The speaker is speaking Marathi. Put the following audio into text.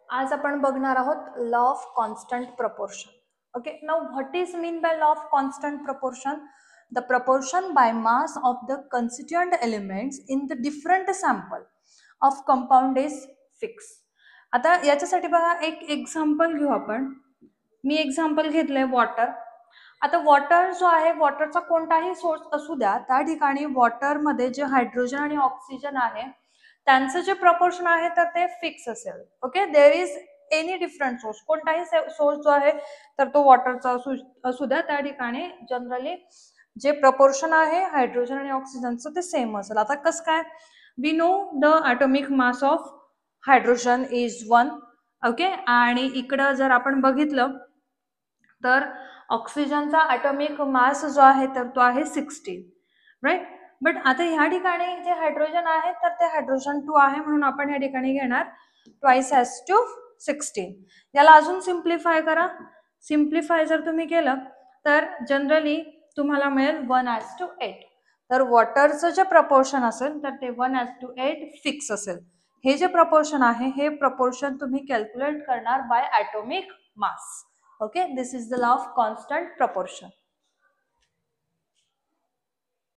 आज आपण बघणार आहोत law of constant proportion. Okay, now what is mean by law of constant proportion? The proportion by mass of the constituent elements in the different sample of compound is fixed. आता याच्यासाठी बघा एक एक्झाम्पल घेऊ आपण. मी एक्झाम्पल घेतलंय वॉटर. आता वॉटर जो आहे, वॉटरचा कोणताही सोर्स असू द्या, त्या ठिकाणी वॉटरमध्ये जे हायड्रोजन आणि ऑक्सिजन आहे त्यांचं जे प्रपोर्शन आहे तर ते फिक्स असेल. Okay, there is any different source, कोणताही सोर्स जो आहे तर तो वॉटरचा असू द्या, त्या ठिकाणी जनरली जे प्रपोर्शन आहे हायड्रोजन आणि ऑक्सिजनचं ते सेम असेल. आता कसं काय? We know the atomic mass of hydrogen is 1. Okay, आणि इकडं जर आपण बघितलं तर ऑक्सिजनचा ॲटॉमिक मास जो आहे तर तो आहे 16, राईट. बट आता ह्या ठिकाणी जे हायड्रोजन आहे तर ते हायड्रोजन 2 आहे, म्हणून आपण ह्या ठिकाणी घेणार ट्वाइस एज टू 16. याला अजून सिम्प्लिफाय करा. सिम्प्लिफाय जर तुम्ही केलं तर जनरली तुम्हाला मिळेल 1:8. तर वॉटरचं जे प्रपोर्शन असेल तर ते 1:8 फिक्स असेल. हे जे प्रपोर्शन आहे हे प्रपोर्शन तुम्ही कॅल्क्युलेट करणार by atomic mass. Okay, this is the law of constant proportion.